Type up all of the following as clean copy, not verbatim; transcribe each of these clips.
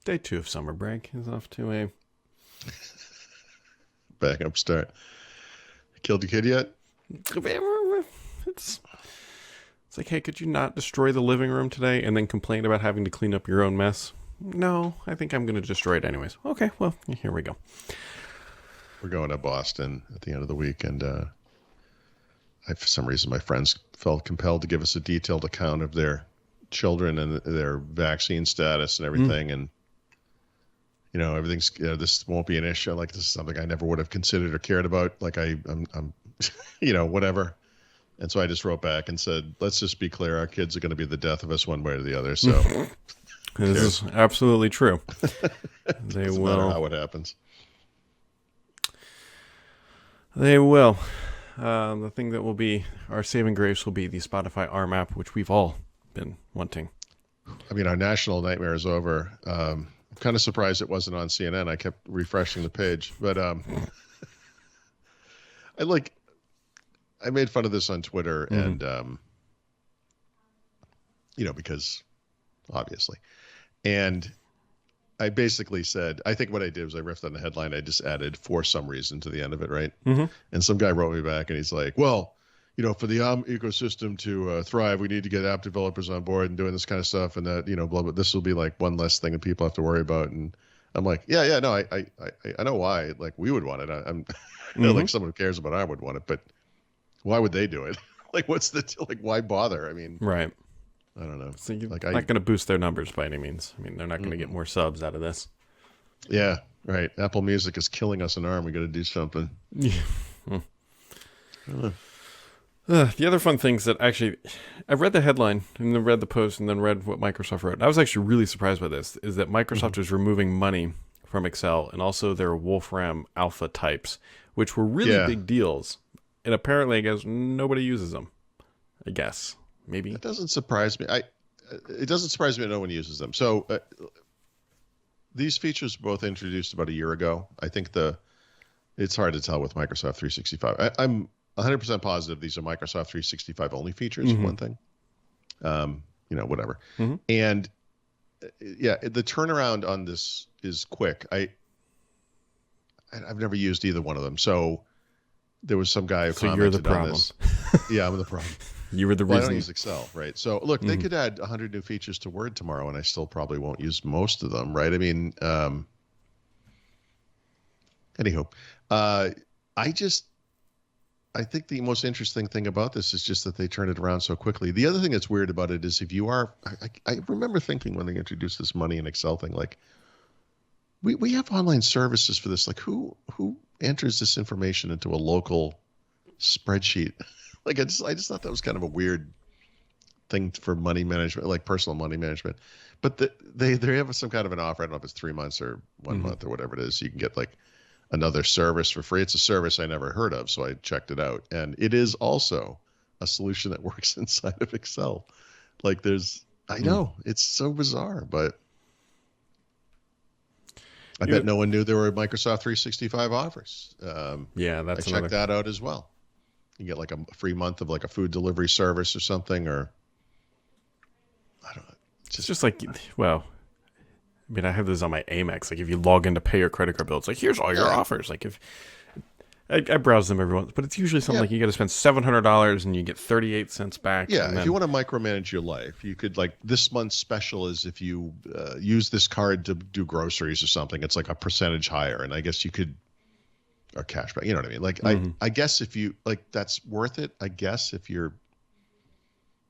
Day 2 of summer break is off to a backup start. Killed the kid yet? It's like, hey, could you not destroy the living room today and then complain about having to clean up your own mess? No, I think I'm going to destroy it anyways. Okay, well, here we go. We're going to Boston at the end of the week, and for some reason, my friends felt compelled to give us a detailed account of their children and their vaccine status and everything. And, everything's, this won't be an issue. Like, this is something I never would have considered or cared about. Like, I'm whatever. And so I just wrote back and said, let's just be clear. Our kids are going to be the death of us one way or the other. So this is absolutely true. They will. No matter how it happens. They will. The thing that will be our saving grace will be the Spotify ARM app, which we've all been wanting. I mean, our national nightmare is over. I'm kind of surprised it wasn't on CNN. I kept refreshing the page, but I made fun of this on Twitter, and because obviously, and I basically said, I think what I did was I riffed on the headline. I just added "for some reason" to the end of it, right? Mm-hmm. And some guy wrote me back, and he's like, "Well, for the ecosystem to thrive, we need to get app developers on board and doing this kind of stuff, and that, blah blah. This will be like one less thing that people have to worry about." And I'm like, yeah, no, I know why. Like, we would want it. I'm like someone who cares about it would want it, but why would they do it? Like, why bother? I mean, right. I don't know. So you're not going to boost their numbers by any means. I mean, they're not going to get more subs out of this. Yeah, right. Apple Music is killing us in ARM. We got to do something. Yeah. The other fun things that actually, I read the headline and then read the post and then read what Microsoft wrote. I was actually really surprised by this, is that Microsoft is removing money from Excel and also their Wolfram Alpha types, which were really big deals. And apparently, I guess, nobody uses them. I guess. Maybe. It doesn't surprise me. It doesn't surprise me that no one uses them. So these features were both introduced about a year ago. I think it's hard to tell with Microsoft 365. I'm 100% positive these are Microsoft 365 only features, one thing. Whatever. Mm-hmm. And the turnaround on this is quick. I've never used either one of them. So there was some guy who commented on this. Yeah, I'm the problem. You were the reason. I don't use Excel, right? So look, they could add 100 new features to Word tomorrow, and I still probably won't use most of them, right? I mean, anywho, I think the most interesting thing about this is just that they turn it around so quickly. The other thing that's weird about it is if you are, I remember thinking when they introduced this money in Excel thing, like, we have online services for this. Like, who enters this information into a local spreadsheet? Like, I just thought that was kind of a weird thing for money management, like personal money management. But they have some kind of an offer. I don't know if it's 3 months or 1 month or whatever it is. You can get like another service for free. It's a service I never heard of, so I checked it out. And it is also a solution that works inside of Excel. Like, I know, it's so bizarre, but I bet no one knew there were Microsoft 365 offers. I checked that out as well. You get like a free month of like a food delivery service or something, or I don't know. It's just like, well, I mean, I have this on my Amex. Like, if you log in to pay your credit card bill, it's like, here's all your offers. Like, if I browse them every once, but it's usually something like you got to spend $700 and you get 38 cents back. Yeah, if you want to micromanage your life, you could, like, this month's special is if you use this card to do groceries or something, it's like a percentage higher, and I guess you could. Or cash back, you know what I mean? Like, I guess if you, like, that's worth it, I guess, if your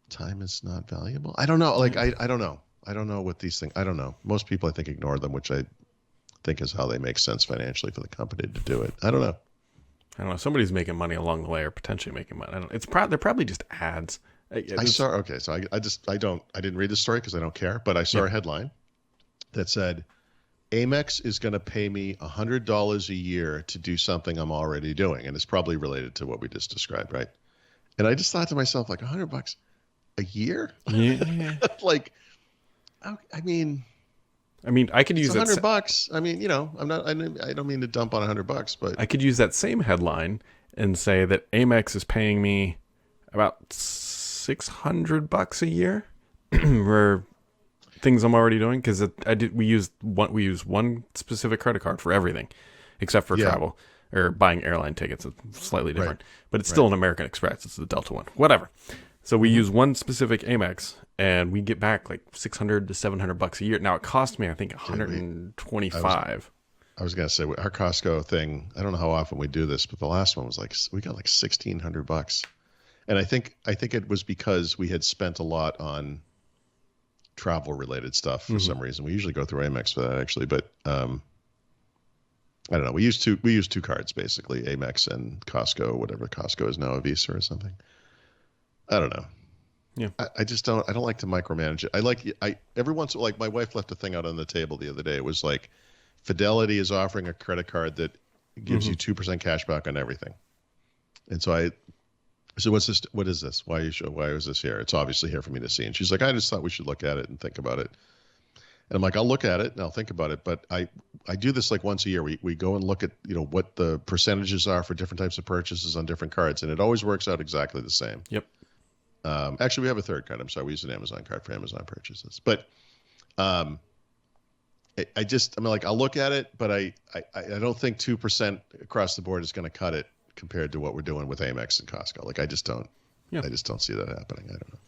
time is not valuable. I don't know. Like, I don't know. I don't know what these things, I don't know. Most people, I think, ignore them, which I think is how they make sense financially for the company to do it. I don't know. Somebody's making money along the way or potentially making money. They're probably just ads. I didn't read the story because I don't care, but I saw a headline that said, Amex is going to pay me $100 a year to do something I'm already doing. And it's probably related to what we just described, right? And I just thought to myself, like, $100 a year? Yeah. Like, I mean, I could use that. $100. I mean, I don't mean to dump on $100, but I could use that same headline and say that Amex is paying me about $600 a year, or things I'm already doing because we use one specific credit card for everything, except for travel or buying airline tickets. It's slightly different, but it's still an American Express. It's the Delta one, whatever. So we use one specific Amex, and we get back like $600 to $700 a year. Now it cost me, I think, $125. I was gonna say our Costco thing. I don't know how often we do this, but the last one was like we got like $1,600, and I think it was because we had spent a lot on travel related stuff for some reason. We usually go through Amex for that actually, but I don't know. We use two cards basically, Amex and Costco, whatever Costco is now, a Visa or something. I don't know. Yeah, I just don't. I don't like to micromanage it. I every once like my wife left a thing out on the table the other day. It was like Fidelity is offering a credit card that gives you 2% cash back on everything, and so I said, "What's this? What is this? Why is this here? It's obviously here for me to see." And she's like, "I just thought we should look at it and think about it." And I'm like, "I'll look at it and I'll think about it." But I do this like once a year. We go and look at what the percentages are for different types of purchases on different cards, and it always works out exactly the same. Yep. Actually, we have a third card. I'm sorry, we use an Amazon card for Amazon purchases. But I'll look at it, but I don't think 2% across the board is going to cut it compared to what we're doing with Amex and Costco. Like I just don't see that happening. I don't know.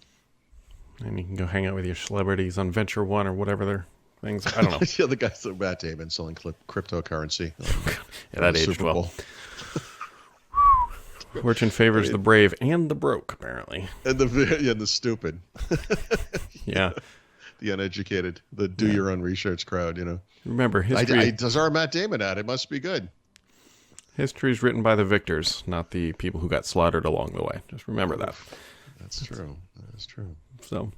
And you can go hang out with your celebrities on Venture One or whatever their things. I don't know. Yeah, the guys like Matt Damon selling cryptocurrency. Yeah, that aged well. Fortune favors the brave and the broke, apparently. And the stupid. Yeah. The uneducated, the do your own research crowd, Remember, history. I saw Matt Damon ad. It must be good. History is written by the victors, not the people who got slaughtered along the way. Just remember that. That's true. That's true. So,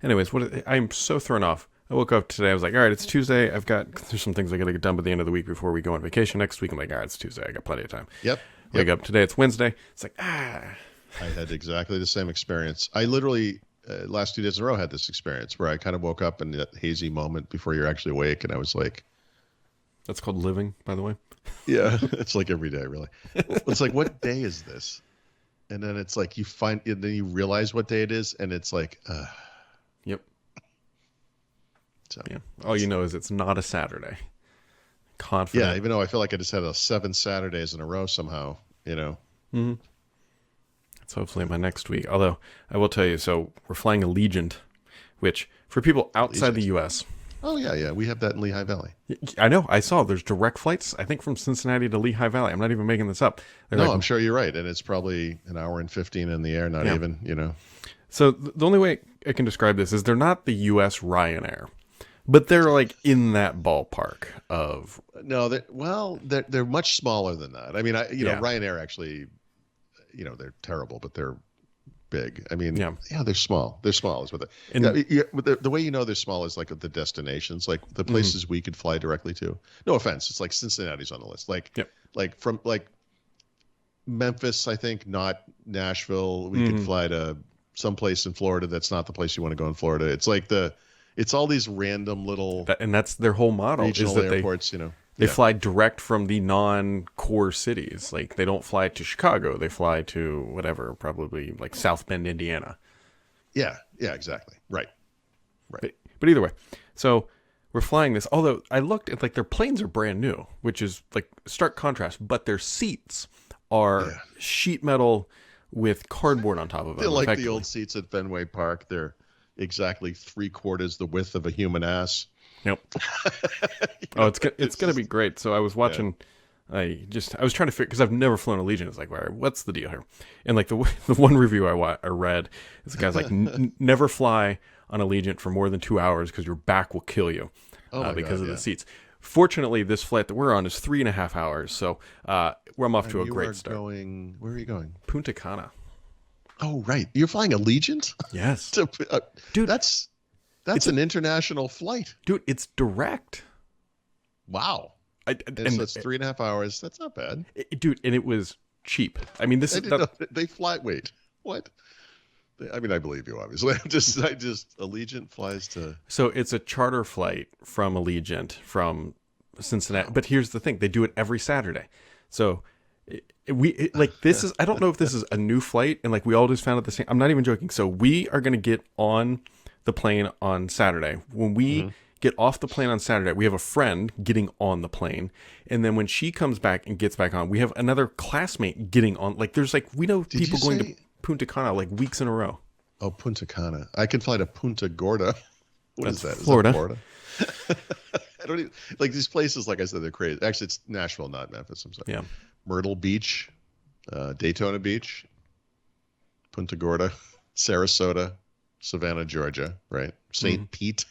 anyways, I'm so thrown off. I woke up today. I was like, all right, it's Tuesday. There's some things I got to get done by the end of the week before we go on vacation next week. I'm like, all right, it's Tuesday. I got plenty of time. Yep. Wake up today. It's Wednesday. It's like, I had exactly the same experience. I literally, last 2 days in a row, had this experience where I kind of woke up in that hazy moment before you're actually awake. And I was like, that's called living, by the way. Yeah. It's like every day, really. It's like, what day is this? And then it's like then you realize what day it is. And it's like, Yep. So yeah. All you know is it's not a Saturday. Confident. Yeah, even though I feel like I just had 7 Saturdays in a row somehow, Mm-hmm. It's hopefully my next week. Although I will tell you, so we're flying Allegiant, which for people outside the U.S. Oh yeah, we have that in Lehigh Valley. I know. I saw there's direct flights. I think from Cincinnati to Lehigh Valley. I'm not even making this up. I'm sure you're right, and it's probably an hour and 15 in the air. Not even. So the only way I can describe this is they're not the U.S. Ryanair. But they're like in that ballpark of. No, they're much smaller than that. I mean, Ryanair actually, they're terrible, but they're big. I mean, they're small. They're small is what the way they're small is like the destinations, like the places we could fly directly to. No offense, it's like Cincinnati's on the list. Like from Memphis, I think, not Nashville. We could fly to someplace in Florida that's not the place you want to go in Florida. It's like it's all these random little and that's their whole model regional is that airports, they fly direct from the non-core cities. Like they don't fly to Chicago. They fly to whatever, probably like South Bend, Indiana. Yeah, exactly. Right. But either way, so we're flying this. Although I looked at their planes are brand new, which is like stark contrast, but their seats are sheet metal with cardboard on top of them. They're like the old seats at Fenway Park. They're exactly 3/4 the width of a human ass. Yep. Oh, it's gonna be great. So I was watching. I was trying to figure because I've never flown Allegiant. It's like, all right, what's the deal here? And like the one review I read, is the guy's like, never fly on Allegiant for more than 2 hours because your back will kill you because of the seats. Fortunately, this flight that we're on is 3.5 hours, so I'm off to a great start. Where are you going? Punta Cana. Oh, right. You're flying Allegiant? Yes. Dude, that's an international flight. Dude, it's direct. Wow. So it's 3.5 hours. That's not bad. Dude, and it was cheap. I mean, they fly. Wait, what? I mean, I believe you, obviously. Allegiant flies to. So it's a charter flight from Allegiant from Cincinnati. But here's the thing: they do it every Saturday. So this is. I don't know if this is a new flight, and we all just found it the same. I'm not even joking. So we are going to get on the plane on Saturday. When we get off the plane on Saturday, we have a friend getting on the plane. And then when she comes back and gets back on, we have another classmate getting on. Like, there's like, we know people going to Punta Cana like weeks in a row. Oh, Punta Cana. I can fly to Punta Gorda. That's is that? Florida. Is that Florida? I don't even, like these places, like I said, they're crazy. Actually, it's Nashville, not Memphis. I'm sorry. Yeah. Myrtle Beach, Daytona Beach, Punta Gorda, Sarasota, Savannah, Georgia, right? St. Pete.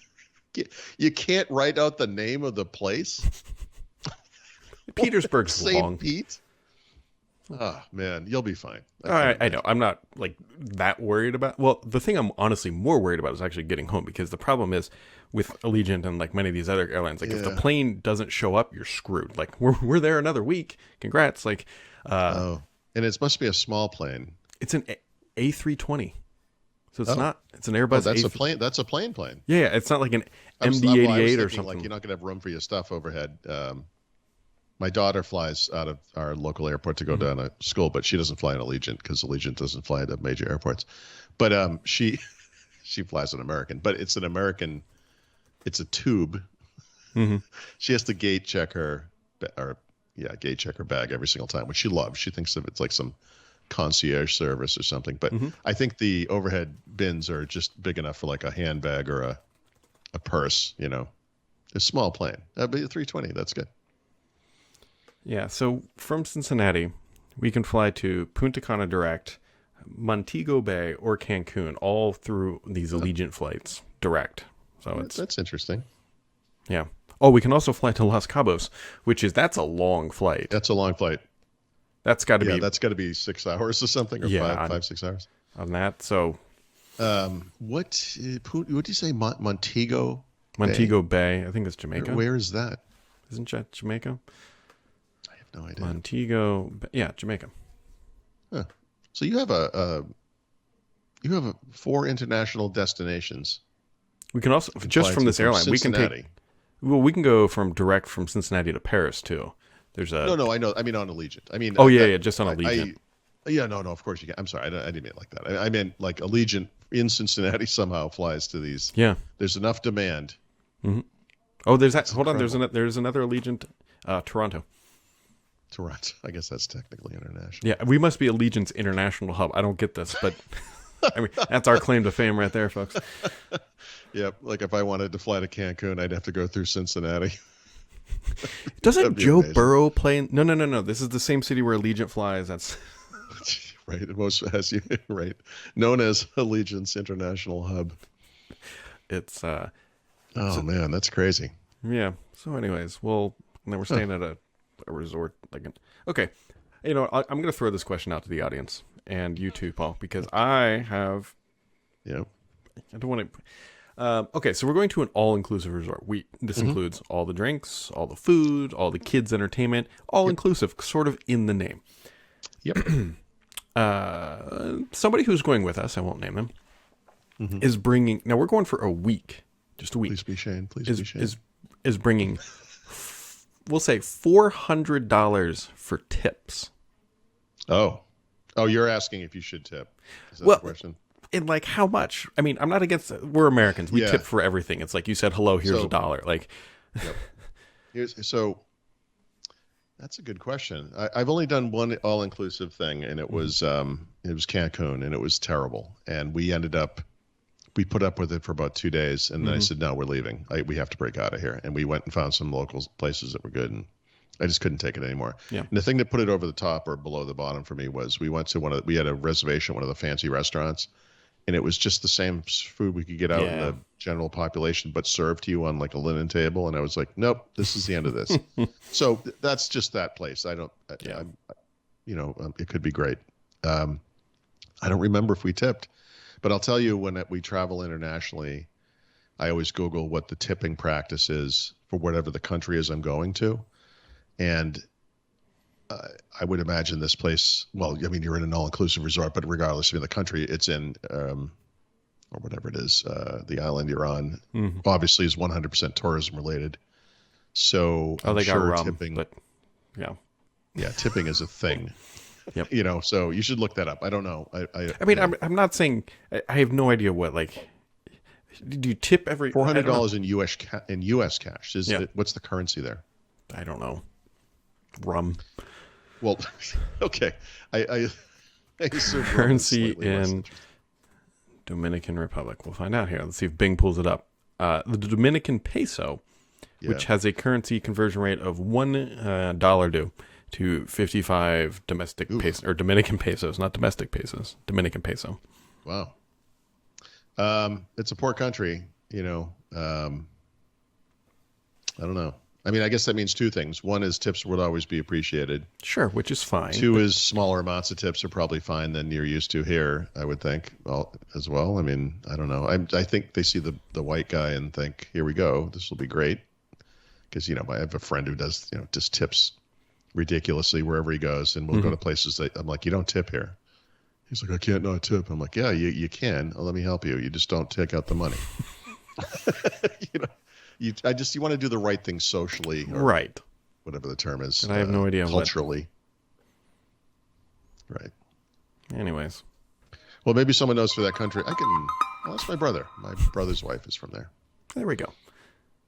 You can't write out the name of the place. Petersburg's long. St. Pete. Oh, man, you'll be fine. I know. I'm not like that worried about. Well, the thing I'm honestly more worried about is actually getting home, because the problem is with Allegiant and like many of these other airlines, like if the plane doesn't show up, you're screwed. Like we're there another week. Congrats. Like, and it must be a small plane. It's an A320. So it's not. It's an Airbus. That's a plane. That's a plane. Yeah, it's not like an MD-88 or something. Like you're not going to have room for your stuff overhead. My daughter flies out of our local airport to go down to school, but she doesn't fly in Allegiant because Allegiant doesn't fly to major airports. But she flies an American. But it's an American. It's a tube. She has to gate check her bag every single time, which she loves. She thinks of it's like some concierge service or something. But I think the overhead bins are just big enough for like a handbag or a purse. You know, a small plane. That'd be a 320. That's good. Yeah. So from Cincinnati, we can fly to Punta Cana direct, Montego Bay, or Cancun, all through these Allegiant flights direct. So that's interesting. Yeah. Oh, we can also fly to Los Cabos, that's a long flight. That's a long flight. That's got to be. That's got to be 6 hours or something, or 6 hours. On that, so. What do you say? Montego Bay. I think it's Jamaica. Where is that? Isn't that Jamaica? I have no idea. Montego. Yeah, Jamaica. Huh. So you have you have 4 international destinations. We can also just from this airline Cincinnati. we can go direct from Cincinnati to Paris too. There's a no. I know. I mean on Allegiant. I mean. Just on Allegiant. No. Of course you can. I'm sorry. I didn't mean it like that. I meant like Allegiant in Cincinnati somehow flies to these. Yeah. There's enough demand. Mm-hmm. Oh, there's that. Hold on. There's another Allegiant, Toronto. Toronto. I guess that's technically international. Yeah, we must be Allegiant's international hub. I don't get this, but I mean that's our claim to fame right there, folks. Yep. Like if I wanted to fly to Cancun, I'd have to go through Cincinnati. Doesn't Joe Burrow play in... No. This is the same city where Allegiant flies. That's right. It most has you right. Known as Allegiant's international hub. It's man, that's crazy. Yeah. So anyways, then we're staying at a resort. Okay. You know, I'm going to throw this question out to the audience and you too, Paul, because I have... Yeah. I don't want to... okay, so we're going to an all-inclusive resort. This includes all the drinks, all the food, all the kids' entertainment, all-inclusive, sort of in the name. Yep. Somebody who's going with us, I won't name them, is bringing... Now, we're going for a week, just a week. Please be Shane. Is bringing, we'll say, $400 for tips. Oh, you're asking if you should tip. Is that the question? And like how much? I mean, I'm not against. We're Americans. We tip for everything. It's like you said, hello. Here's $1. Like, so that's a good question. I've only done one all-inclusive thing, and it was Cancun, and it was terrible. And we put up with it for about 2 days, and then I said, no, we're leaving. We have to break out of here. And we went and found some local places that were good, and I just couldn't take it anymore. Yeah. And the thing that put it over the top or below the bottom for me was we went to we had a reservation at one of the fancy restaurants. And it was just the same food we could get out in the general population, but served to you on like a linen table. And I was like, nope, this is the end of this. So that's just that place. I don't, it could be great. I don't remember if we tipped, but I'll tell you when we travel internationally, I always Google what the tipping practice is for whatever the country is I'm going to. And I would imagine this place, well, I mean, you're in an all-inclusive resort, but regardless of the country it's in, or whatever it is, the island you're on, obviously is 100% tourism related. So I'm sure tipping, but yeah, tipping is a thing. Yep. You know, so you should look that up. I don't know. I mean, I'm not saying I have no idea what like Do you tip every $400 in U.S. cash? What's the currency there? I don't know. Rum. Well, okay. I assume Currency in Dominican Republic. We'll find out here. Let's see if Bing pulls it up. The Dominican peso, which has a currency conversion rate of $1 due to 55 domestic pesos, or Dominican pesos, not domestic pesos. Dominican peso. Wow. It's a poor country, I don't know. I mean, I guess that means two things. One is tips would always be appreciated. Sure, which is fine. Two is smaller amounts of tips are probably fine than you're used to here, I would think, as well. I mean, I don't know. I think they see the white guy and think, here we go. This will be great. Because, I have a friend who does, just tips ridiculously wherever he goes. And we'll go to places that I'm like, you don't tip here. He's like, I can't not tip. I'm like, yeah, you can. Let me help you. You just don't take out the money. You want to do the right thing socially, or right? Whatever the term is. And I have no idea culturally. Right. Anyways, well, maybe someone knows for that country. I'll ask my brother. My brother's wife is from there. There we go.